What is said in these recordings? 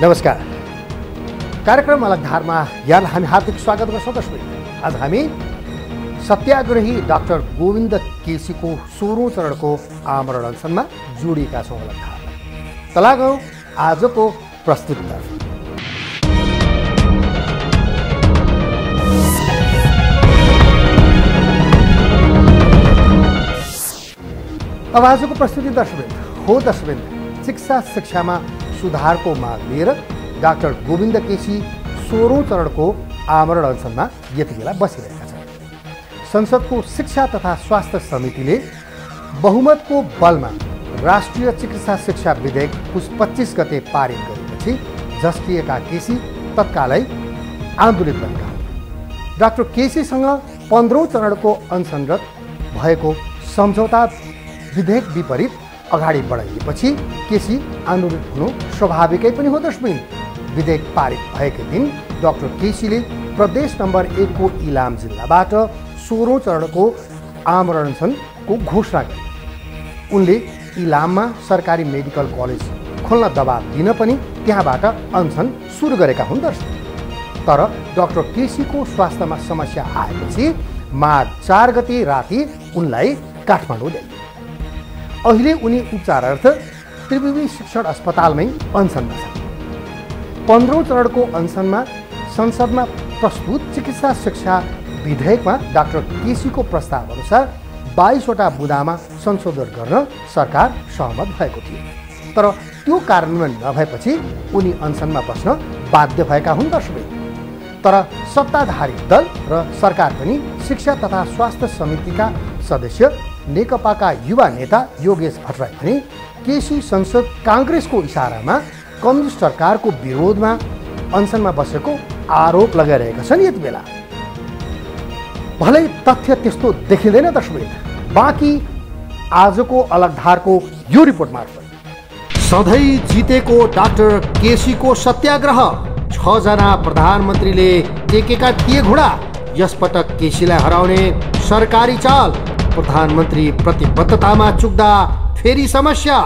नमस्कार। कार्यक्रम अलग धारमा यहाँलाई हामी हार्दिक स्वागत गर्छौँ। आज हामी सत्याग्रही डाक्टर गोविन्द केसीको 16औं चरणको आमरण अनसनमा जोडिएका छौँ। अलग धारमा तलागौँ आजको प्रस्तुतितर्फ। अब आजको प्रस्तुति दर्शकवृन्द शिक्षामा सुधारको माग लिएर डाक्टर गोविन्द केसी 16औं चरणको आमरण अनसनमा यति बेला बसिरहेका छन्। संसदको शिक्षा तथा स्वास्थ्य समितिले बहुमतको बलमा राष्ट्रिय चिकित्सा शिक्षा विधेयक पुस 25 गते पारित गरेपछि झस्किएका केसी तत्कालै आन्दोलित बनेका हुन्। डाक्टर केसीसँग 15औं चरणको अनसनरत भएको सम्झौता विधेयक विपरीत अगाडि बढाइएपछि केसी आन्दोलित हुनु स्वाभाविकै पनि हो। विधेयक पारित भएकै दिन डाक्टर केसीले प्रदेश नम्बर 1 को इलाम जिल्लाबाट 16औं चरणको आमरण अनसनको घोषणा गरे। उनले इलाममा सरकारी मेडिकल कलेज खोल्न दबाब दिन पनि त्यहाँबाट अनसन सुरु गरेका हुन्। तर डाक्टर केसीको स्वास्थ्यमा समस्या आएपछि माघ 4 गते राति उनलाई काठमाडौँ ल्याइयो। अहिले उनी उपचारार्थ त्रिवेणी शिक्षण अस्पतालमै अनसनमा छन्। 15औं चरणको अनसनमा संसदमा प्रस्तुत चिकित्सा शिक्षा विधेयकमा डाक्टर केसीको प्रस्ताव अनुसार 22वटा बुँदामा संशोधन गर्न सरकार सहमत भएको थियो। तर त्यो कार्यान्वयन नभएपछि उनी अनसनमा बस्न बाध्य भएका हुन्। तर सत्ताधारी दल र सरकार पनि शिक्षा तथा स्वास्थ्य समितिका सदस्य नेकपाका युवा नेता योगेश भट्टराई पनि केसी संसद कांग्रेसको इशारामा कम्युनिस्ट सरकारको विरोधमा अनसनमा बसेको आरोप लगाइरहेका छन्। यति बेला भलै तथ्य त्यस्तो देखिँदैन। बाँकी आजको अलगधारको यो रिपोर्ट मार्फत सधैँ जितेको डाक्टर केसीको सत्याग्रह, 6 जना प्रधानमन्त्रीले टेकेका थिए घुँडा, यसपटक केसीलाई हराउने सरकारी चाल, प्रधानमन्त्री प्रतिबद्धतामा चुक्दा फेरि समस्या।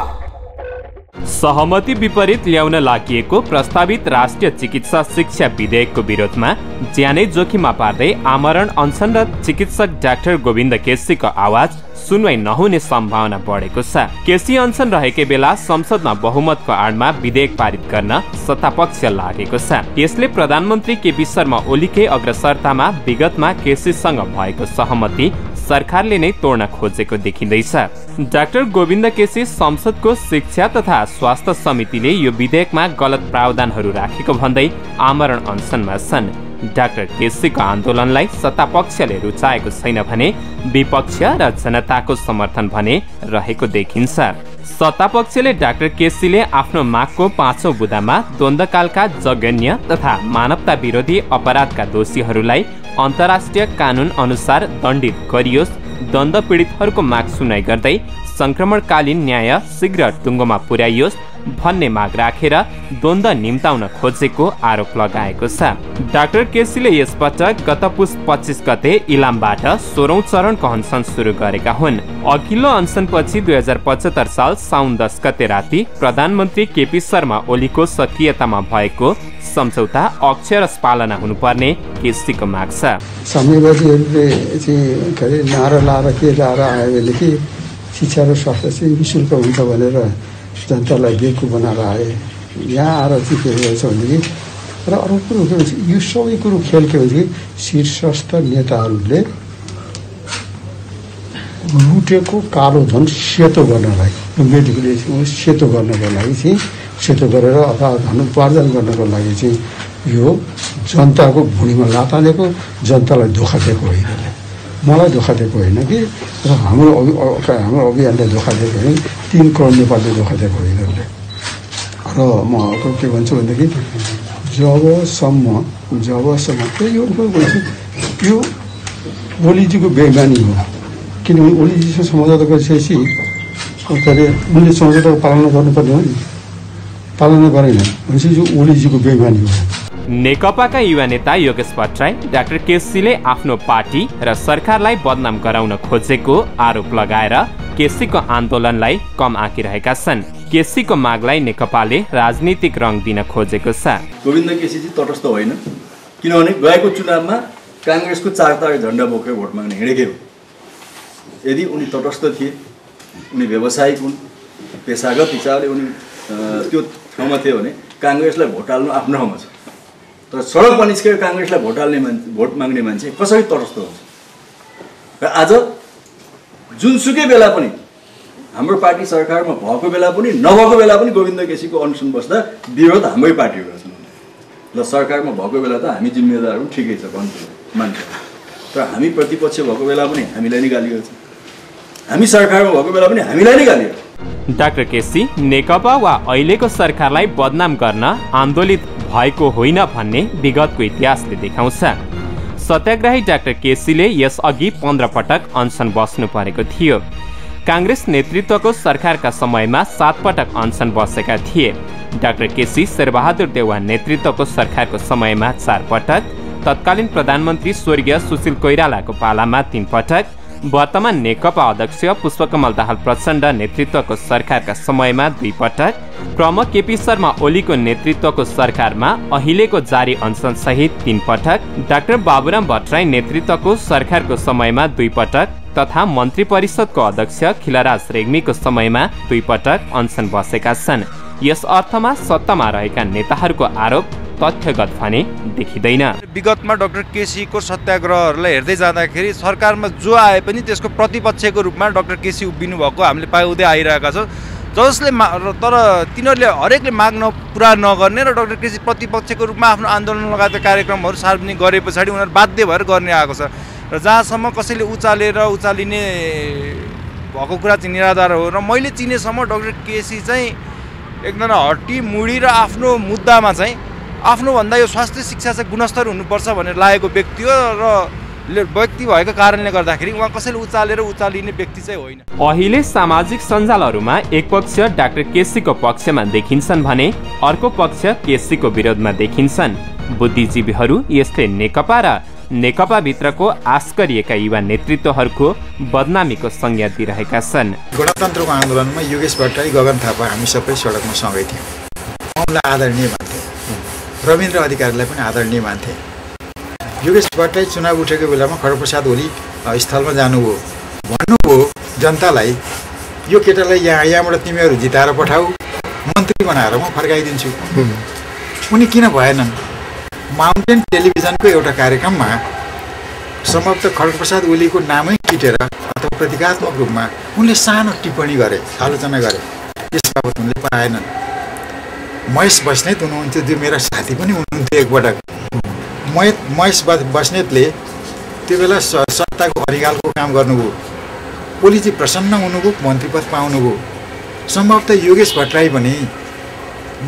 सहमति विपरीत ल्याउन लागिएको प्रस्तावित राष्ट्रिय चिकित्सा शिक्षा विधेयकको विरोधमा ज्यानै जोखिममा पार्दै आमरण अनसनरत चिकित्सक डाक्टर गोविन्द केसीको आवाज सुनवाई नहुने सम्भावना बढेको छ। केसी अनसन रहेकै बेला संसदमा बहुमतको आडमा विधेयक पारित गर्न सत्तापक्ष लागेको छ। यसले प्रधानमन्त्री केपी शर्मा ओलीकै अग्रसरतामा विगतमा केसीसँग भएको सहमति सरकारले नै तोड्न खोजेको देखिँदैछ। डाक्टर गोविन्द केसी संसदको शिक्षा तथा स्वास्थ्य समितिले यो विधेयकमा गलत प्रावधानहरू राखेको भन्दै आमरण अनसनमा छन्। डाक्टर केसीको आन्दोलनलाई सत्तापक्षले रुचाएको छैन भने विपक्ष र जनताको समर्थन भने रहेको देखिन्छ। सत्तापक्षले डाक्टर केसीले आफ्नो मागको 5औं बुँदामा द्वन्द्वकालका जघन्य तथा मानवता विरोधी अपराधका दोषीहरूलाई अन्तर्राष्ट्रिय कानून अनुसार दण्डित गरियोस्, द्वन्द्व पीडितहरूको माग सुनाइ गर्दै संक्रमणकालीन न्याय शीघ्र टुङ्गोमा पुर्याइयोस् भन्ने माग राखेर द्वन्द्व निम्ताउन खोजेको आरोप लगाएको छ। डाक्टर केसीले यसपटक गत पुस 25 गते इलामबाट 16औं चरणको अनसन सुरु गरेका हुन्। अघिल्लो अनसनपछि 2075 साल साउन 10 गते राति प्रधानमन्त्री केपी शर्मा ओलीको सक्रियतामा भएको सम्झौता अक्षरश पालना हुनुपर्ने केसीको माग छ। साम्यवादीहरूले चाहिँ नारा लाएर के लाएर आयो भने कि शिक्षा र स्वास्थ्य चाहिँ निःशुल्क हुन्छ भनेर जनतालाई बेवकुफ बनाएर आए। यहाँ आएर चाहिँ के भएछ भनेदेखि र अर्को कुरो के भन्छ, यो सबै कुरो खेल के भन्छ कि शीर्षस्थ नेताहरूले लुटेको कालो धन सेतो गर्नलाई, मेडिकल सेतो गर्नको लागि चाहिँ सेतो गरेर अथवा धन उपार्जन गर्नको लागि चाहिँ यो जनताको भुँडीमा लात हालेको, जनतालाई धोका दिएको होइन। मलाई धोका दिएको होइन कि हाम्रो अभियानले धोका दिएको होइन, 3 करोड नेपालले धोका दिएको होइन। र म के भन्छु भनेदेखि जबसम्म यो ओलीजीको बेइमानी हो। किनभने ओलीजीसँग सम्झौता गरिसकेपछि उनले सम्झौताको पालना गर्नुपर्ने हो नि, पालना गरेन भनेपछि यो ओलीजीको बेइमानी हो। नेकपाका युवा नेता योगेश भट्टराई डाक्टर केसीले आफ्नो पार्टी र सरकारलाई बदनाम गराउन खोजेको आरोप लगाएर केसीको आन्दोलनलाई कम आँकिरहेका छन्। केसीको मागलाई नेकपाले राजनीतिक रङ दिन खोजेको छ। गोविन्द केसी चाहिँ तटस्थ होइन, किनभने गएको चुनावमा काङ्ग्रेसको चारतारे झन्डा बोकेर भोट माग्न हिँडेकै हो। यदि उनी तटस्थ थिए, उनी व्यावसायिक हुन्, पेसागत हिसाबले उनी त्यो ठाउँमा थियो भने काङ्ग्रेसलाई भोट हाल्नु आफ्नो ठाउँमा छ। तर सडकमा निस्केर काङ्ग्रेसलाई भोट माग्ने मान्छे कसरी तटस्थ हुन्छ? र आज जुनसुकै बेला पनि हाम्रो पार्टी सरकारमा भएको बेला पनि नभएको बेला पनि गोविन्द केसीको अनसन बस्दा विरोध हाम्रै पार्टीबाट छन्। ल सरकारमा भएको बेला त हामी जिम्मेदार हौँ, ठिकै छ भन्छु मान्छ, तर हामी प्रतिपक्ष भएको बेला पनि हामीलाई नै गाली गर्छ, हामी सरकारमा भएको बेला पनि हामीलाई नै गाली गर्छ। डाक्टर केसी नेकपा वा अहिलेको सरकारलाई बदनाम गर्न आन्दोलित भएको होइन भन्ने विगतको इतिहासले देखाउँछ। सत्याग्रही डाक्टर केसीले यसअघि 15 पटक अनसन बस्नु परेको थियो। काङ्ग्रेस नेतृत्वको सरकारका समयमा 7 पटक अनसन बसेका थिए। डाक्टर केसी शेरबहादुर देउवा नेतृत्वको सरकारको समयमा 4 पटक, तत्कालीन प्रधानमन्त्री स्वर्गीय सुशील कोइरालाको पालामा 3 पटक, वर्तमान नेकपा अध्यक्ष पुष्पकमल दाहाल प्रचण्ड नेतृत्वको सरकारका समयमा 2 पटक, प्रमुख केपी शर्मा ओलीको नेतृत्वको सरकारमा अहिलेको जारी अनसन सहित 3 पटक, डाक्टर बाबुराम भट्टराई नेतृत्वको सरकारको समयमा 2 पटक तथा मन्त्री परिषदको अध्यक्ष खिलराज रेग्मीको समयमा 2 पटक अनसन बसेका छन्। यस अर्थमा सत्तामा रहेका नेताहरूको आरोप तथ्यगत भने देखिँदैन। विगतमा डाक्टर केसीको सत्याग्रहहरूलाई हेर्दै जाँदाखेरि सरकारमा जो आए पनि त्यसको प्रतिपक्षको रूपमा डाक्टर केसी उभिनु भएको हामीले पाउँदै आइरहेका छौँ, जसले तर तिनीहरूले हरेकले माग पुरा नगर्ने र डाक्टर केसी प्रतिपक्षको रूपमा आफ्नो आन्दोलन लगायतका कार्यक्रमहरू सार्वजनिक गरे पछाडि उनीहरू बाध्य भएर गर्ने आएको छ। र जहाँसम्म कसैले उचालिने भएको कुरा चाहिँ निराधार हो। र मैले चिनेसम्म डाक्टर केसी चाहिँ एकदम हट्टी मुडी र आफ्नो मुद्दामा चाहिँ आफ्नोभन्दा यो स्वास्थ्य शिक्षा चाहिँ गुणस्तर हुनुपर्छ भनेर लागेको व्यक्ति हो र व्यक्ति भएको कारणले गर्दाखेरि उहाँ कसैले उचालिने व्यक्ति चाहिँ होइन। अहिले सामाजिक सञ्जालहरूमा एक पक्ष डाक्टर केसीको पक्षमा देखिन्छन् भने अर्को पक्ष केसीको विरोधमा देखिन्छन्। बुद्धिजीवीहरू यसले नेकपा र नेकपा भित्रको आश गरिएका युवा नेतृत्वहरूको बदनामीको संज्ञा दिइरहेका छन्। गणतन्त्रको आन्दोलनमा योगेश भट्टराई, गगन थापा हामी सबै सडकमा सँगै थियौँ। उनलाई आदरणीय मान्थे, रविन्द्र अधिकारीलाई पनि आदरणीय मान्थे। योगेश भट्टराई चुनाव उठेको बेलामा खड्गप्रसाद ओली स्थलमा जानुभयो, भन्नुभयो जनतालाई यो केटालाई यहाँबाट तिमीहरू जिताएर पठाऊ, मन्त्री बनाएर म फर्काइदिन्छु। उनी किन भएनन्? माउन्टेन टेलिभिजनको एउटा कार्यक्रममा सम्भवतः खड्गप्रसाद ओलीको नामै किटेर अथवा प्रतीकात्मक रूपमा उनले सानो टिप्पणी गरे, आलोचना गरे, यस बाबत उनले पाएनन्। महेश बस्नेत हुनुहुन्थ्यो, जो मेरा साथी पनि हुनुहुन्थ्यो एकपटक। महेश बस्नेतले त्यो बेला सत्ताको हरिगालको काम गर्नुभयो, ओलीजी प्रसन्न हुनुभयो, मन्त्री पद पाउनुभयो। सम्भवतः योगेश भट्टराई पनि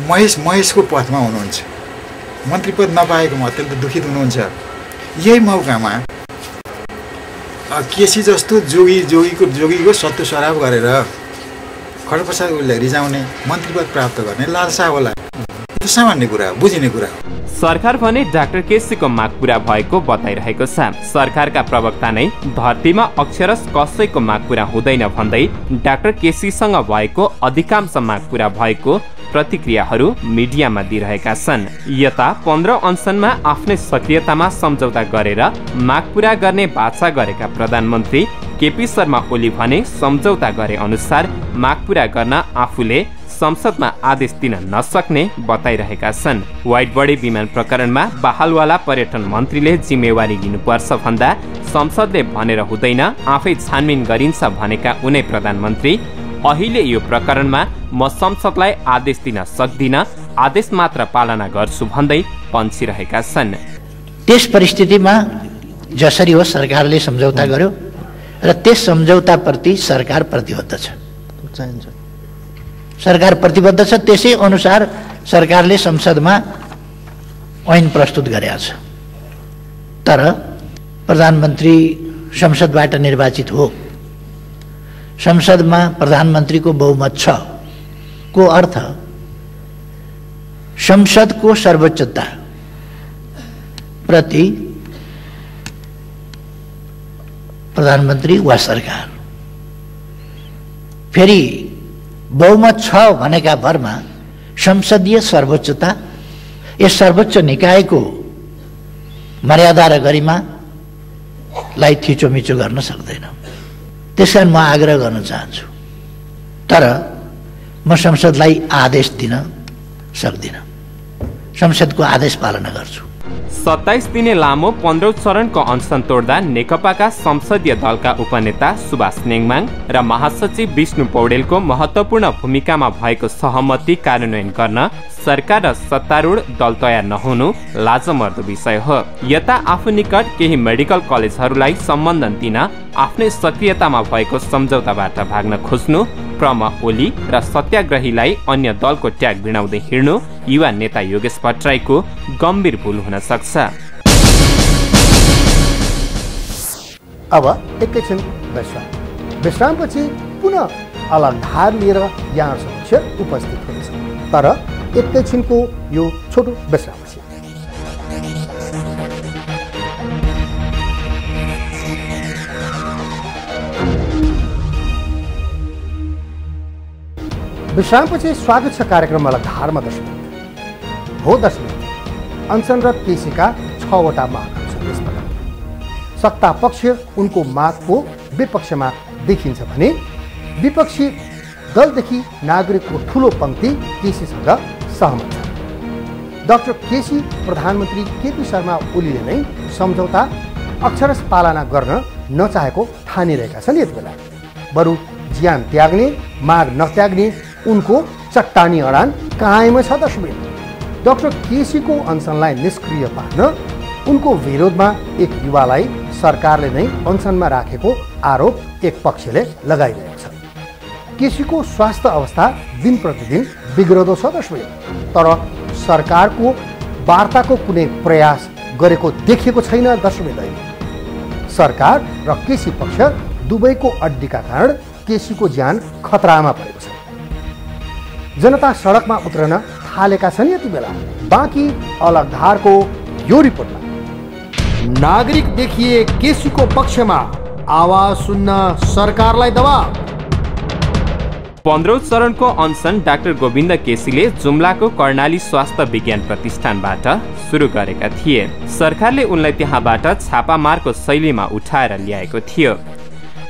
महेशको पथमा हुनुहुन्छ, मन्त्री पद नपाएकोमा अत्यन्त दुखित हुनुहुन्छ। यही मौकामा केसी जस्तो जोगीको सत्तु सराब गरेर खड्गप्रसाद ओलीलाई रिजाउने, मन्त्री पद प्राप्त गर्ने लालसा होला। यो सामान्य कुरा हो, बुझिने कुरा हो। सरकार भने डाक्टर केसीको माग पूरा भएको बताइरहेको छ। सरकारका प्रवक्ता नै धरतीमा अक्षरश कसैको माग पूरा हुँदैन भन्दै डाक्टर केसीसँग भएको अधिकांश माग पूरा भएको प्रतिक्रियाहरू मिडियामा दिइरहेका छन्। यता 15 अनसनमा आफ्नै सक्रियतामा सम्झौता गरेर माग पूरा गर्ने बाछा गरेका प्रधानमन्त्री केपी शर्मा ओली भने सम्झौता गरे अनुसार माग पूरा गर्न आफूले संसदमा आदेश दिन नसक्ने बताइरहेका छन्। व्हाइट बडी विमान प्रकरणमा बहालवाला पर्यटन मन्त्रीले जिम्मेवारी लिनुपर्छ भन्दा संसदले भनेर हुँदैन, आफै छानबिन गरिन्छ भनेका उनै प्रधानमन्त्री अहिले यो प्रकरणमा म संसदलाई आदेश दिन सक्दिन, आदेश मात्र पालना गर्छु भन्दै पन्छिरहेका छन्। त्यस परिस्थितिमा जसरी हो सरकारले सम्झौता गर्यो र त्यस सम्झौताप्रति सरकार प्रतिबद्ध छ। सरकार प्रतिबद्ध छ, त्यसै अनुसार सरकारले संसदमा ऐन प्रस्तुत गरेको छ। तर प्रधानमन्त्री संसदबाट निर्वाचित हो, संसदमा प्रधानमन्त्रीको बहुमत छ को अर्थ संसदको सर्वोच्चता प्रति प्रधानमन्त्री वा सरकार फेरि बहुमत छ भनेका भरमा संसदीय सर्वोच्चता यस सर्वोच्च निकायको मर्यादा र गरिमालाई थिचोमिचो गर्न सक्दैन। त्यसकारण म आग्रह गर्न चाहन्छु, तर म संसदलाई आदेश दिन सक्दिनँ, संसदको आदेश पालना गर्छु। 27 दिने लामो 15औं चरणको अनसन तोड्दा नेकपाका संसदीय दलका उपनेता सुभाष नेङमाङ र महासचिव विष्णु पौडेलको महत्त्वपूर्ण भूमिकामा भएको सहमति कार्यान्वयन गर्न सरकार र सत्तारूढ दल तयार नहुनु लाजमर्दो विषय हो। यता आफू निकट केही मेडिकल कलेजहरूलाई सम्बन्धन दिन आफ्नै सक्रियतामा भएको सम्झौताबाट भाग्न खोज्नु, प्रमुख ओली र सत्याग्रहीलाई अन्य दलको ट्याग भिडाउँदै हिँड्नु युवा नेता योगेश भट्टराईको गम्भीर भूल हुन सक्छ। अब एकैछिन विश्रामपछि पुनः अलग धार लिएर यहाँ समक्ष उपस्थित हुनेछ, तर एकैछिनको यो छोटो विश्रामपछि। विश्रामपछि स्वागत छ कार्यक्रम अलग धारमा। दशमी अनसनरत केसीका 6वटा मागहरू छन्। यसपटक सत्ता पक्ष उनको मागको विपक्षमा देखिन्छ भने विपक्षी दलदेखि नागरिकको ठूलो पंक्ति केसीसँग सहमत छ। डाक्टर केसी प्रधानमन्त्री केपी शर्मा ओलीले नै सम्झौता अक्षरश पालना गर्न नचाहेको ठानिरहेका छन्। यति बेला बरु ज्यान त्याग्ने माग नत्याग्ने उनको चट्टानी अडान कायमै छ। दशमी डाक्टर केसीको अनसनलाई निष्क्रिय पार्न उनको विरोधमा एक युवालाई सरकारले नै अनसनमा राखेको आरोप एक पक्षले लगाइरहेको छ। केसीको स्वास्थ्य अवस्था दिन प्रतिदिन बिग्रदो छ। दशमी तर सरकारको वार्ताको कुनै प्रयास गरेको देखिएको छैन। दशमी सरकार र केसी पक्ष दुवैको अड्डीका कारण केसीको ज्यान खतरामा परेको छ। जनता सडकमा उत्रन थालेका छन्। यति बेला बाँकी अलग धारको यो रिपोर्टमा नागरिक देखिए केसीको पक्षमा, आवाज सुन्न सरकारलाई दबाब। 15औं चरणको अनसन डाक्टर गोविन्द केसीले जुम्लाको कर्णाली स्वास्थ्य विज्ञान प्रतिष्ठानबाट सुरु गरेका थिए। सरकारले उनलाई त्यहाँबाट छापामारको शैलीमा उठाएर ल्याएको थियो।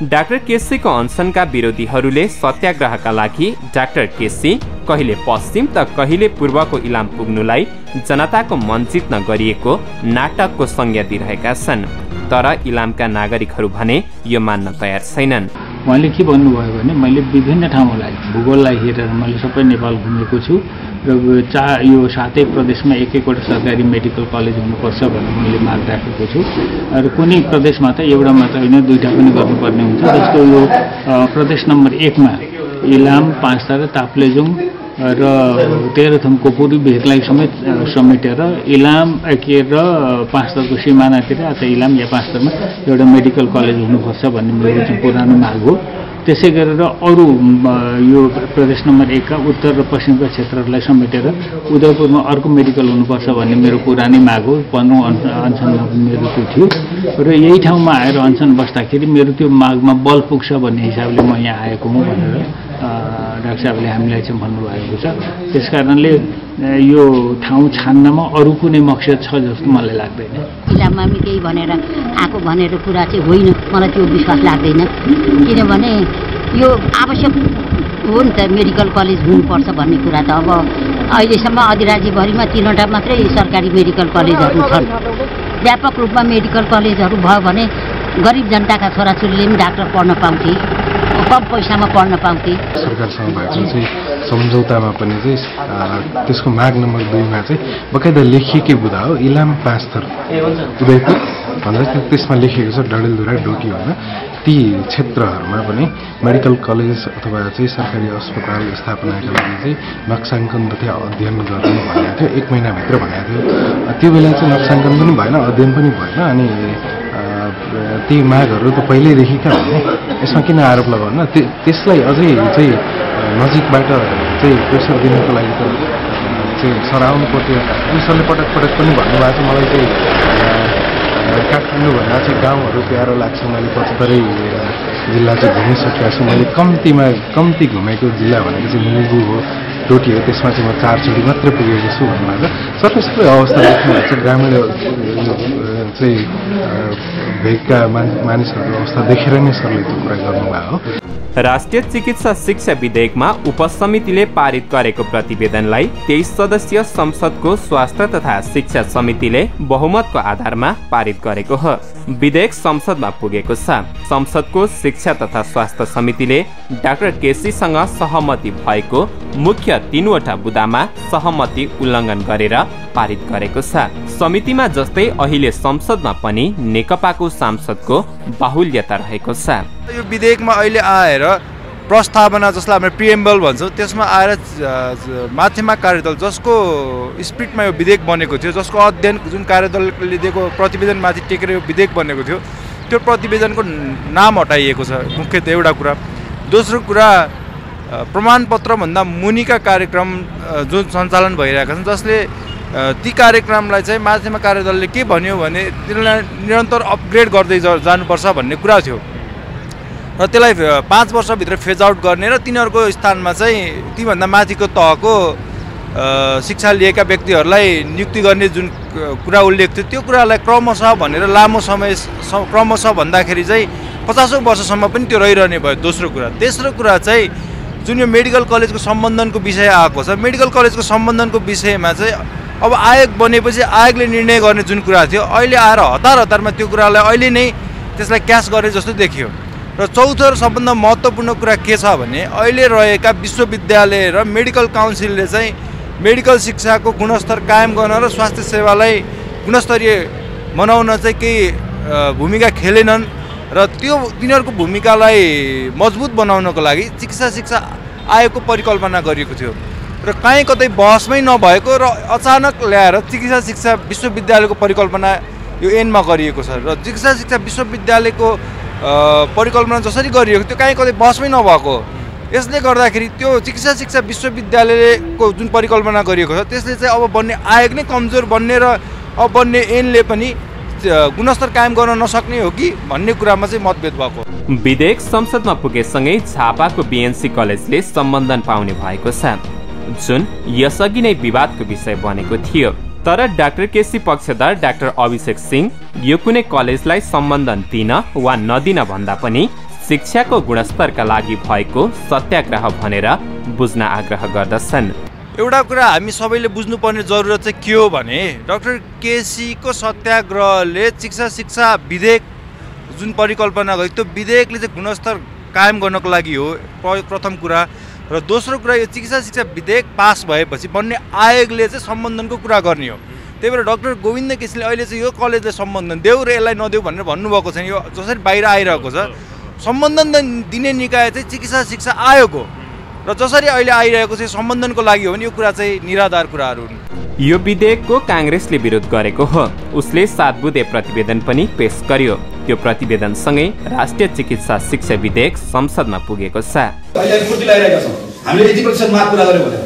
डाक्टर केसीको अनसनका विरोधीहरूले सत्याग्रहका लागि डाक्टर केसी कहिले पश्चिम त कहिले पूर्वको इलाम पुग्नुलाई जनताको मन जित्न गरिएको नाटकको संज्ञा दिइरहेका छन्। तर इलामका नागरिकहरू भने यो मान्न तयार छैनन्। उहाँले के भन्नुभयो भने मैले विभिन्न ठाउँलाई भूगोललाई हेरेर मैले सबै नेपाल घुमेको छु र यो 7 प्रदेशमा एक-एकवटा सरकारी मेडिकल कलेज हुनुपर्छ भनेर मैले माग राखेको छु र कुनै प्रदेशमा त एउटा मात्र होइन 2टा पनि गर्नुपर्ने हुन्छ। जस्तो यो प्रदेश नम्बर 1 मा इलाम, पाँचथर, ताप्लेजुङ र तेह्रथुमको पूर्वी भेगलाई समेटेर इलाम र पाँचथरको सिमानातिर अथवा इलाम या पाँचथरमा एउटा मेडिकल कलेज हुनुपर्छ भन्ने मेरो चाहिँ पुरानो माग हो। त्यसै गरेर अरू यो प्रदेश नम्बर 1 का उत्तर र पश्चिमका क्षेत्रहरूलाई समेटेर उदयपुरमा अर्को मेडिकल हुनुपर्छ भन्ने मेरो पुरानै माग हो। 15औं अनसनमा मेरो त्यो थियो र यही ठाउँमा आएर अनसन बस्दाखेरि मेरो त्यो मागमा बल पुग्छ भन्ने हिसाबले म यहाँ आएको हुँ भनेर डाक्टर साहबले हामीलाई चाहिँ भन्नुभएको छ। त्यस कारणले यो ठाउँ छान्नमा अरू कुनै मकसद छ जस्तो मलाई लाग्दैन। इलाममा पनि केही भनेर आएको भनेर कुरा चाहिँ होइन, मलाई त्यो विश्वास लाग्दैन। किनभने यो आवश्यक हो नि त, मेडिकल कलेज हुनुपर्छ भन्ने कुरा त अब अहिलेसम्म अधिराज्यभरिमा 3वटा मात्रै सरकारी मेडिकल कलेजहरू छन्। व्यापक रूपमा मेडिकल कलेजहरू भयो भने गरिब जनताका छोराछोरीले पनि डाक्टर पढ्न पाउँथे, कम पैसामा पढ्न पाउँथे। सरकारसँग भएको चाहिँ सम्झौतामा पनि चाहिँ त्यसको माग नम्बर 2 मा चाहिँ बकाइदा लेखिएकै बुदा हो इलाम, पाँचथर, उदयपुर भनेर त्यसमा लेखिएको छ डडेलधुरा, डोटी होइन। ती क्षेत्रहरूमा पनि मेडिकल कलेज अथवा चाहिँ सरकारी अस्पताल स्थापनाका लागि चाहिँ नक्साङ्कन तथा अध्ययन गर्नु भनेको थियो। 1 महिनाभित्र भनेको थियो। त्यो बेला चाहिँ नक्साङ्कन पनि भएन, अध्ययन पनि भएन। अनि ती मागहरू त पहिल्यैदेखिका हो। यसमा किन आरोप लगाउन? त्यसलाई अझै चाहिँ नजिकबाट चाहिँ प्रेसर दिनको लागि त चाहिँ सराउनु पर्थ्यो। अनि सरले पटक पनि भन्नुभएको छ मलाई चाहिँ काठमाडौँ भन्दा चाहिँ गाउँहरू प्यारो लाग्छ। मैले 75 जिल्ला चाहिँ घुमिसकेको छु। मैले कम्ती घुमेको जिल्ला भनेको चाहिँ मुगु हो, डोटी हो। त्यसमा चाहिँ म 4 चोटि मात्रै पुगेको छु भन्नुभएको। सबै अवस्था देख्नुभएको छ। ग्रामीण चाहिँ भेगका मानिसहरूको अवस्था देखेर नै सरले त्यो कुरा गर्नुभएको हो। राष्ट्रिय चिकित्सा शिक्षा विधेयकमा उपसमितिले पारित गरेको प्रतिवेदनलाई 23 सदस्यीय संसदको स्वास्थ्य तथा शिक्षा समितिले बहुमतको आधारमा पारित गरेको हो। विधेयक संसदमा पुगेको छ। संसदको शिक्षा तथा स्वास्थ्य समितिले डाक्टर केसीसँग सहमति भएको मुख्य 3वटा बुदामा सहमति उल्लङ्घन गरेर पारित गरेको छ। समितिमा जस्तै अहिले संसदमा पनि नेकपाको सांसदको बाहुल्यता रहेको छ। यो विधेयकमा अहिले आएर प्रस्तावना जसलाई हामीले प्रिएम्बल भन्छौँ त्यसमा आएर माथिमा कार्यदल जसको स्पिरिटमा यो विधेयक बनेको थियो, जसको अध्ययन जुन कार्यदलले दिएको प्रतिवेदनमाथि टेकेर यो विधेयक बनेको थियो, त्यो प्रतिवेदनको नाम हटाइएको छ मुख्यतः एउटा कुरा। दोस्रो कुरा प्रमाणपत्रभन्दा मुनिका कार्यक्रम जुन सञ्चालन भइरहेका छन् जसले ती कार्यक्रमलाई चाहिँ माथिमा कार्यदलले के भन्यो भने तिनीहरूलाई निरन्तर अपग्रेड गर्दै जानुपर्छ भन्ने कुरा थियो र त्यसलाई 5 वर्षभित्र फेज आउट गर्ने र तिनीहरूको स्थानमा चाहिँ तीभन्दा माथिको तहको शिक्षा लिएका व्यक्तिहरूलाई नियुक्ति गर्ने जुन कुरा उल्लेख थियो त्यो कुरालाई क्रमशः भनेर लामो समय क्रमशः भन्दाखेरि चाहिँ 50औं वर्षसम्म पनि त्यो रहिरहने भयो। दोस्रो कुरा। तेस्रो कुरा चाहिँ जुन यो मेडिकल कलेजको सम्बन्धनको विषय आएको छ, मेडिकल कलेजको सम्बन्धनको विषयमा चाहिँ अब आयोग बनेपछि आयोगले निर्णय गर्ने जुन कुरा थियो अहिले आएर हतारमा त्यो कुरालाई अहिले नै त्यसलाई क्यास गर्ने जस्तो देखियो। र चौथो र सबभन्दा महत्त्वपूर्ण कुरा के छ भने अहिले रहेका विश्वविद्यालय र मेडिकल काउन्सिलले चाहिँ मेडिकल शिक्षाको गुणस्तर कायम गर्न र स्वास्थ्य सेवालाई गुणस्तरीय बनाउन चाहिँ केही भूमिका खेलेनन् र तिनीहरूको भूमिकालाई मजबुत बनाउनको लागि चिकित्सा आयोगको परिकल्पना गरिएको थियो र कहीँ कतै बहसमै नभएको र अचानक ल्याएर चिकित्सा शिक्षा विश्वविद्यालयको परिकल्पना यो एनमा गरिएको छ र चिकित्सा शिक्षा विश्वविद्यालयको परिकल्पना जसरी गरिएको त्यो कहीँ कतै बहसमै नभएको। यसले गर्दाखेरि त्यो चिकित्सा शिक्षा विश्वविद्यालयको जुन परिकल्पना गरिएको छ त्यसले चाहिँ अब बन्ने आयोग नै कमजोर बन्ने र अब बन्ने ऐनले पनि गुणस्तर कायम गर्न नसक्ने हो कि भन्ने कुरामा चाहिँ मतभेद भएको। विधेयक संसदमा पुगेसँगै झापाको बीएनसी कलेजले सम्बन्धन पाउने भएको छ जुन यसअघि नै विवादको विषय बनेको थियो। तर डाक्टर केसी पक्षधर डाक्टर अभिषेक सिंह यो कुनै कलेजलाई सम्बन्धन दिन वा नदिन भन्दा पनि शिक्षाको गुणस्तरका लागि भएको सत्याग्रह भनेर बुझ्न आग्रह गर्दछन्। एउटा कुरा हामी सबैले बुझ्नुपर्ने जरुरत चाहिँ के हो भने डाक्टर केसीको सत्याग्रहले चिकित्सा शिक्षा विधेयक जुन परिकल्पना गर्यो त्यो विधेयकले चाहिँ गुणस्तर कायम गर्नको लागि हो प्रथम कुरा। र दोस्रो कुरा यो चिकित्सा शिक्षा विधेयक पास भएपछि बन्ने आयोगले चाहिँ सम्बन्धनको कुरा गर्ने हो। त्यही भएर डाक्टर गोविन्द केसीले अहिले चाहिँ यो कलेजले सम्बन्धन देऊ र यसलाई नदेऊ भनेर भन्नुभएको छैन। यो जसरी बाहिर आइरहेको छ सम्बन्धन दिने निकाय चाहिँ चिकित्सा शिक्षा आयोग हो र जसरी अहिले आइरहेको चाहिँ सम्बन्धनको लागि हो भने यो कुरा चाहिँ निराधार कुराहरू हुन्। यो विधेयकको काङ्ग्रेसले विरोध गरेको हो। उसले 7 बुँदे प्रतिवेदन पनि पेश गर्यो। त्यो प्रतिवेदनसँगै राष्ट्रिय चिकित्सा शिक्षा विधेयक संसदमा पुगेको छ। अहिले पूर्ति लगाइरहेका छौँ हामीले 80% माग पुरा गर्यो भनेर,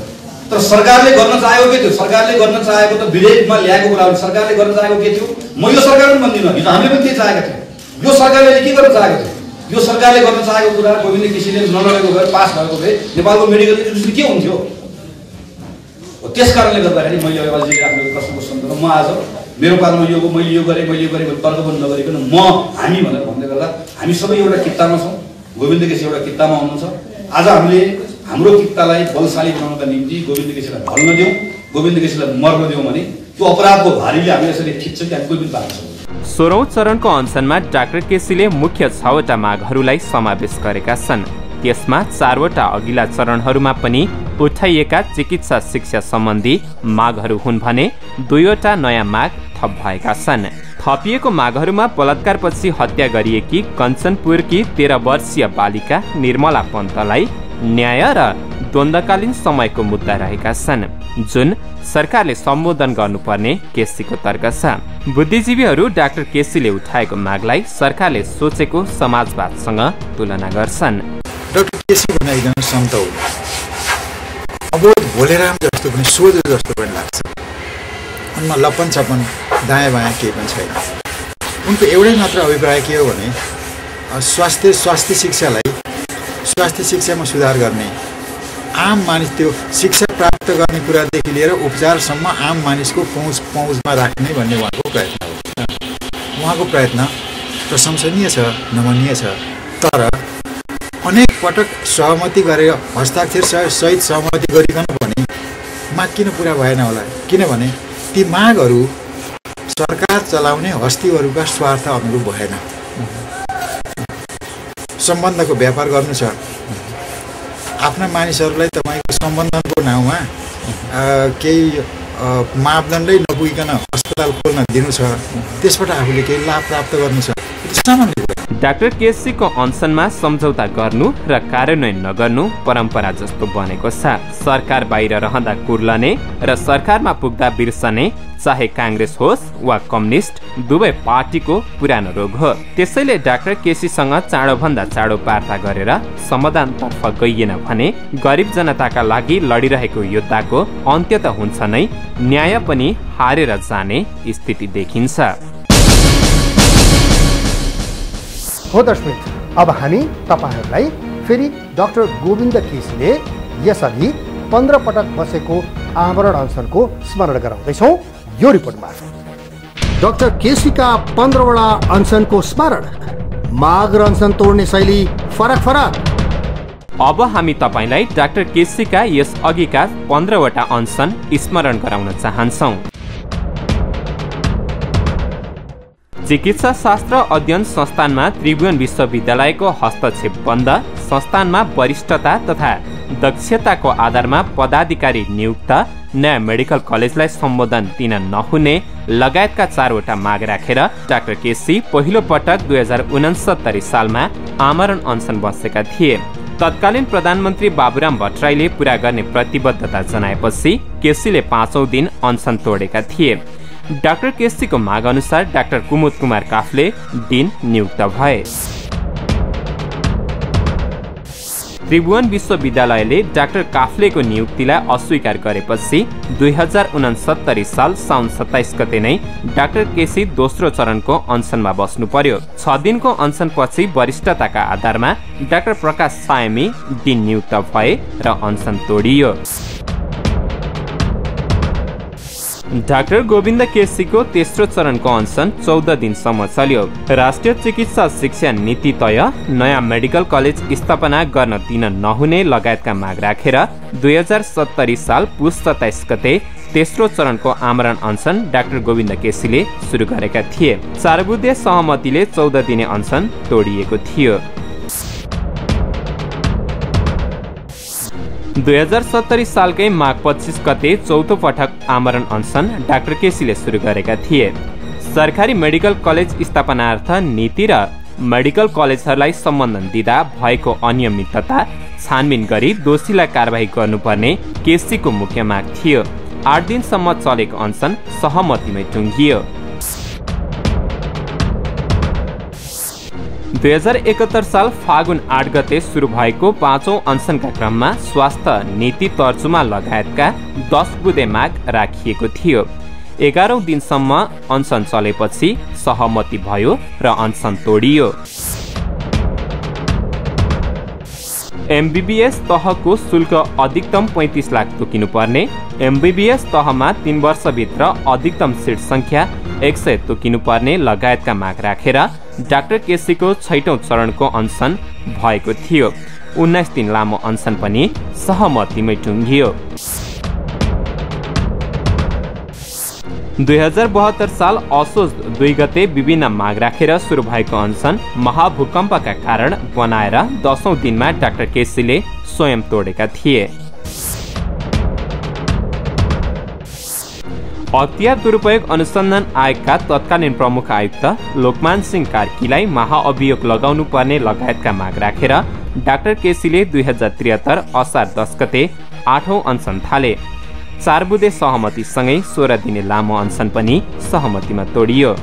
तर सरकारले गर्न चाहेको के थियो? सरकारले गर्न चाहेको त विधेयकमा ल्याएको कुरा हो। सरकारले गर्न चाहेको के थियो? म यो सरकार पनि भन्दिनँ, हिजो हामीले पनि त्यही चाहेका थियौँ। यो सरकारले के गर्न चाहेको थियो? यो सरकारले गर्न चाहेको कुरा गोविन्द केसीले नलगेको भए पास भएको भए नेपालको मेडिकल इन्डस्ट्री के हुन्थ्यो? त्यस कारणले गर्दाखेरि मैले अहिले आफ्नो प्रश्नको सन्दर्भमा म आज मेरो पालमा यो मैले यो गरेँ भने तर्कबन्द नगरिकन म हामी भनेर भन्दै गर्दा हामी सबै एउटा कित्तामा छौँ। गोविन्द केसी एउटा कित्तामा हुनुहुन्छ। आज हामीले हाम्रो कित्तालाई बलशाली बनाउनका निम्ति गोविन्द केसीलाई ढल्न दिउँ, गोविन्द केसीलाई मर्न दिउँ भने त्यो अपराधको भारीले हामी यसरी खिच्छ कि हामी कोही पनि पार्न सक्दैनौँ। 16औं चरणको अनसनमा डाक्टर केसीले मुख्य 6वटा मागहरूलाई समावेश गरेका छन्। त्यसमा 4वटा अघिल्ला चरणहरूमा पनि उठाइएका चिकित्सा शिक्षा सम्बन्धी मागहरू हुन् भने 2वटा नयाँ माग थप भएका छन्। थपिएको मागहरूमा बलात्कारपछि हत्या गरिएकी कञ्चनपुरकी 13 वर्षीय बालिका निर्मला पन्तलाई न्याय र द्वन्द्वकालीन समयको मुद्दा रहेका छन् जुन सरकारले सम्बोधन गर्नुपर्ने केसीको तर्क छ। बुद्धिजीवीहरू डाक्टर केसीले उठाएको मागलाई सरकारले सोचेको समाजवादसँग तुलना गर्छन्। डाक्टर केसी भने एकजना सन्त हो, अबोध भोलेराम जस्तो पनि सोझो जस्तो पनि लाग्छ। उनमा लप्पन छप्पन दायाँ बायाँ केही पनि छैन। उनको एउटै मात्र अभिप्राय के हो भने स्वास्थ्य शिक्षामा सुधार गर्ने, आम मानिस त्यो शिक्षा प्राप्त गर्ने कुरादेखि लिएर उपचारसम्म आम मानिसको पहुँचमा राख्ने भन्ने उहाँको प्रयत्न हो। उहाँको प्रयत्न प्रशंसनीय छ, नमनीय छ। तर अनेक पटक सहमति गरेर हस्ताक्षर सहित सहमति गरिकन पनि माग किन पुरा भएन होला? किनभने ती मागहरू सरकार चलाउने हस्तीहरूका स्वार्थ अनुरूप भएन। सम्बन्धको व्यापार गर्नु छ, आफ्ना मानिसहरूलाई तपाईँको सम्बन्धनको नाउँमा केही मापदण्डै नपुगिकन अस्पताल खोल्न दिनु छ, त्यसबाट आफूले केही लाभ प्राप्त गर्नु छ, सामान्य कुरा। डाक्टर केसीको अनसनमा सम्झौता गर्नु र कार्यान्वयन नगर्नु परम्परा जस्तो बनेको छ। सरकार बाहिर रहँदा कुर्लने र सरकारमा पुग्दा बिर्सने, चाहे कांग्रेस होस् वा कम्युनिस्ट, दुवै पार्टीको पुरानो रोग हो। त्यसैले डाक्टर केसीसँग चाँडोभन्दा चाँडो वार्ता गरेर समाधानतर्फ गइएन भने गरिब जनताका लागि लडिरहेको योद्धाको अन्त्य त हुन्छ नै, न्याय पनि हारेर जाने स्थिति देखिन्छ। हो दर्शक, अब हामी तपाईहरुलाई फेरि डाक्टर गोविन्द केसीले यसअघि 15 पटक बसेको आमरण अनसनको स्मरण गराउँदैछौँ यो रिपोर्ट मार्फत। डाक्टर केसीका 15 वटा अनसनको स्मरण, माग र अनसन तोड्ने शैली फरक फरक। अब हामी तपाईलाई डाक्टर केसीका यस अघिका 15 वटा अनसन स्मरण गराउन चाहन्छौँ। चिकित्सा शास्त्र अध्ययन संस्थानमा त्रिभुवन विश्वविद्यालयको हस्तक्षेप बन्द, संस्थानमा वरिष्ठता तथा दक्षताको आधारमा पदाधिकारी नियुक्त, नयाँ मेडिकल कलेजलाई सम्बोधन दिन नहुने लगायतका 4 वटा माग राखेर डाक्टर केसी पहिलो पटक 2069 सालमा आमरण अनसन बसेका थिए। तत्कालीन प्रधानमन्त्री बाबुराम भट्टराईले पूरा गर्ने प्रतिबद्धता जनाएपछि केसीले 5औं दिन अनसन तोडेका थिए। डाक्टर केसीको माग अनुसार डाक्टर कुमुद कुमार काफ्ले डिन नियुक्त भए। त्रिभुवन विश्वविद्यालयले डाक्टर काफ्लेको नियुक्तिलाई अस्वीकार गरेपछि 2069 साल साउन 27 गते नै डाक्टर केसी दोस्रो चरणको अनसनमा बस्नु पर्यो। 6 दिनको अनसनपछि वरिष्ठताका आधारमा डाक्टर प्रकाश सायमी डिन नियुक्त भए र अनसन तोडियो। डाक्टर गोविन्द केसीको तेस्रो चरणको अनसन 14 दिनसम्म चल्यो। राष्ट्रिय चिकित्सा शिक्षा नीति तय, नयाँ मेडिकल कलेज स्थापना गर्न दिन नहुने लगायतका माग राखेर 2070 साल पुस 27 गते तेस्रो चरणको आमरण अनसन डाक्टर गोविन्द केसीले सुरु गरेका थिए। 4 बुँदे सहमतिले 14 दिने अनसन तोडिएको थियो। 2070 सालकै माघ 25 गते चौथो पटक आमरण अनसन डाक्टर केसीले सुरु गरेका थिए। सरकारी मेडिकल कलेज स्थापनार्थ नीति र मेडिकल कलेजहरूलाई सम्बन्धन दिँदा भएको अनियमितता छानबिन गरी दोषीलाई कारबाही गर्नुपर्ने केसीको मुख्य माग थियो। 8 दिनसम्म चलेको अनसन सहमतिमै टुङ्गियो। 2071 साल फागुन 8 गते सुरु भएको 5औं अनसनका क्रममा स्वास्थ्य नीति तर्जुमा लगायतका 10 बुँदे माग राखिएको थियो। 11औं दिनसम्म अनसन चलेपछि सहमति भयो र अनसन तोडियो। एमबीबीएस तहको शुल्क अधिकतम 35 लाख तोकिनु पर्ने, एमबीबीएस तहमा 3 वर्षभित्र अधिकतम सिट संख्या 100 तोकिनु पर्ने लगायतका माग राखेर डाक्टर केसीको 6औं चरणको अनसन भएको थियो। 19 दिन लामो अनसन पनि सहमतिमै टुङ्गियो। 2072 साल असोज 2 गते विभिन्न माग राखेर सुरु भएको अनसन महाभूकम्पका कारण बनाएर 10औं दिनमा डाक्टर केसीले स्वयं तोडेका थिए। हतियार दुरुपयोग अनुसन्धान आयोगका तत्कालीन प्रमुख आयुक्त लोकमान सिंह कार्कीलाई महाअभियोग लगाउनु पर्ने लगायतका माग राखेर डाक्टर केसीले 2073 असार 10 गते 8औं अनसन थाले। 4 बुँदे सहमतिसँगै 16 दिने लामो अनसन पनि सहमतिमा तोडियो।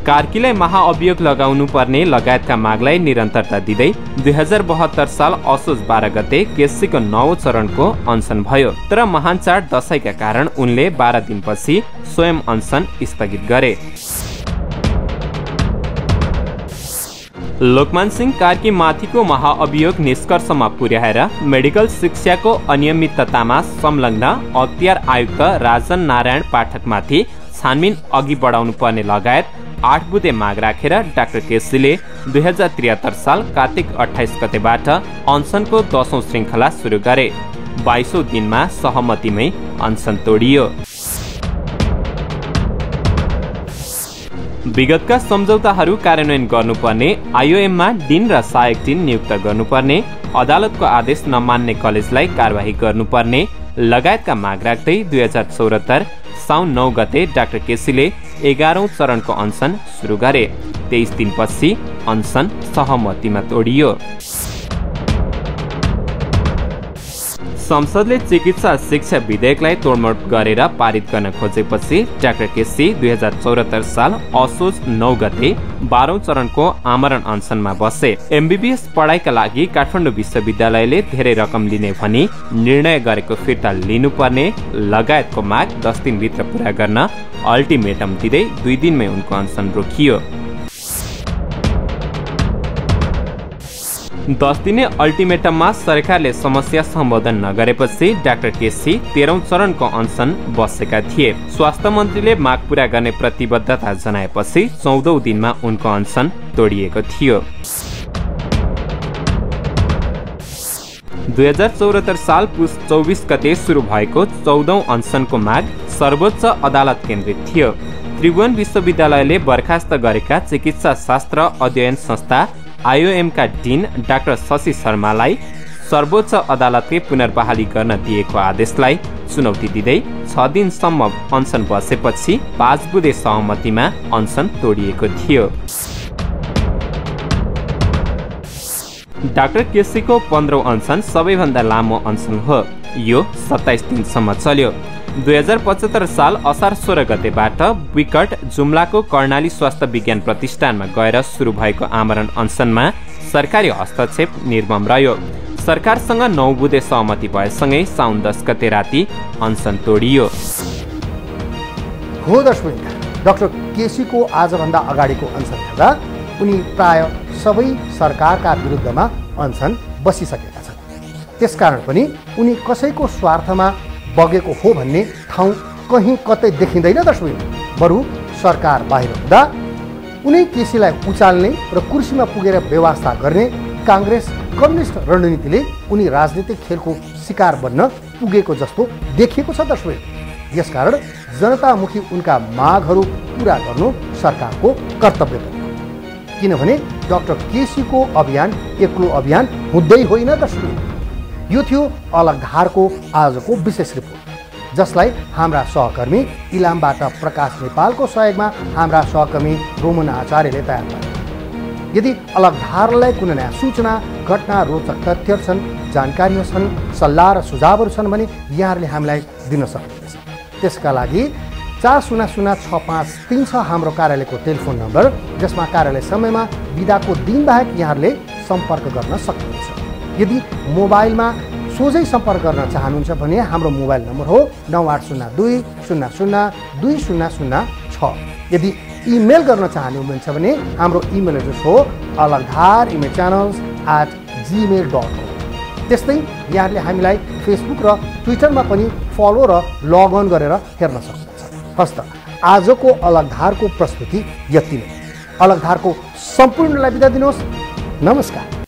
कार्कीलाई महाअभियोग लगाउनु पर्ने लगायतका मागलाई निरन्तरता दिँदै 2072 साल असोज 12 गते केसीको 9औं चरणको अनसन भयो। तर महान चाड दशैंका कारण उनले 12 दिनपछि स्वयं अनसन स्थगित गरे। लोकमान सिंह कार्की माथिको महाअभियोग निष्कर्षमा पुर्याएर मेडिकल शिक्षाको अनियमिततामा संलग्न अख्तियार आयुक्त राजन नारायण पाठकमाथि छानबिन अघि बढाउनु पर्ने लगायत 8 बुँदे माग राखेर डाक्टर केसीले 2073 साल कार्तिक 28 गतेबाट अनसनको 10औं श्रृङ्खला सुरु गरे। 22औं दिनमा सहमतिमै अनसन तोडियो। विगतका सम्झौताहरू कार्यान्वयन गर्नुपर्ने, आइओएममा डिन र सहायक डिन नियुक्त गर्नुपर्ने, अदालतको आदेश नमान्ने कलेजलाई कारबाही गर्नुपर्ने लगायतका माग राख्दै 2074 साउन 9 गते डाक्टर केसीले 11औं चरणको अनसन सुरु गरे। 23 दिनपछि अनसन सहमतिमा तोडियो। संसदले चिकित्सा शिक्षा विधेयकलाई तोडमोड गरेर पारित गर्न खोजेपछि डाक्टर केसी 2074 साल असोज 9 गते 12औं चरणको आमरण अनसनमा बसे। एमबीबीएस पढाइका लागि काठमाडौँ विश्वविद्यालयले धेरै रकम लिने भनी निर्णय गरेको फिर्ता लिनुपर्ने लगायतको माग 10 दिनभित्र पूरा गर्न अल्टिमेटम दिँदै 2 दिनमै उनको अनसन रोकियो। 10 दिने अल्टिमेटममा सरकारले समस्या सम्बोधन नगरेपछि डाक्टर केसी 13औं चरणको अनसन बसेका थिए। स्वास्थ्य मन्त्रीले माग पूरा गर्ने प्रतिबद्धता जनाएपछि 14औं दिनमा उनको अनसन तोडिएको थियो। 2074 साल पुस 24 गते सुरु भएको 14औं अनसनको माग सर्वोच्च अदालत केन्द्रित थियो। त्रिभुवन विश्वविद्यालयले बर्खास्त गरेका चिकित्सा शास्त्र अध्ययन संस्था आइओएमका डिन डाक्टर शशि शर्मालाई सर्वोच्च अदालतले पुनर्बहाली गर्न दिएको आदेशलाई चुनौती दिँदै 6 दिनसम्म अनसन बसेपछि 5 बुँदे सहमतिमा अनसन तोडिएको थियो। डाक्टर केसीको 15औं अनसन सबैभन्दा लामो अनसन हो। यो 27 दिनसम्म चल्यो। 2075 साल असार 16 गतेबाट विकट जुम्लाको कर्णाली स्वास्थ्य विज्ञान प्रतिष्ठानमा गएर सुरु भएको आमरण अनसनमा सरकारी हस्तक्षेप निर्मम रह्यो। सरकारसँग 9 बुँदे सहमति भएसँगै साउन 10 गते राति अनसन तोडियो। हो दर्शक, डाक्टर केसीको आजभन्दा अगाडिको अनसन हेर्दा उनी प्राय सबै सरकारका विरुद्धमा अनसन बसिसकेका छन्। त्यसकारण पनि उनी कसैको स्वार्थमा बगेको हो भन्ने ठाउँ कहीँ कतै देखिँदैन दर्शक। बरु सरकार बाहिर हुँदा उनी केसीलाई उचाल्ने र कुर्सीमा पुगेर व्यवस्था गर्ने काङ्ग्रेस कम्युनिस्ट रणनीतिले उनी राजनीतिक खेलको शिकार बन्न पुगेको जस्तो देखिएको छ दर्शक। यसकारण जनतामुखी उनका मागहरू पूरा गर्नु सरकारको कर्तव्य बन्यो। किनभने डाक्टर केसीको अभियान एक्लो अभियान हुँदै होइन दर्शक। यो थियो अलग धारको आजको विशेष रिपोर्ट, जसलाई हाम्रा सहकर्मी इलामबाट प्रकाश नेपालको सहयोगमा हाम्रा सहकर्मी रोमन आचार्यले तयार गरे। यदि अलग धारलाई कुनै नयाँ सूचना, घटना, रोचक तथ्यहरू छन्, जानकारीहरू छन्, सल्लाह र सुझावहरू छन् भने यहाँहरूले हामीलाई दिन सक्नुहुन्छ। त्यसका लागि 400653 छ हाम्रो कार्यालयको टेलिफोन नम्बर, जसमा कार्यालय समयमा बिदाको दिन बाहेक यहाँहरूले सम्पर्क गर्न सक्नुहुन्छ। यदि मोबाइलमा सोझै सम्पर्क गर्न चाहनुहुन्छ भने हाम्रो मोबाइल नम्बर हो 9802 00 2006। यदि इमेल गर्न चाहनुहुन्छ भने हाम्रो इमेल एड्रेस हो alagdhar@gmail.com। त्यस्तै यहाँहरूले हामीलाई फेसबुक र ट्विटरमा पनि फलो र लगअन गरेर हेर्न सक्नुहुन्छ। हस्त आजको अलग धारको प्रस्तुति यति नै। अलग धारको सम्पूर्णलाई बिदा दिनुहोस्। नमस्कार।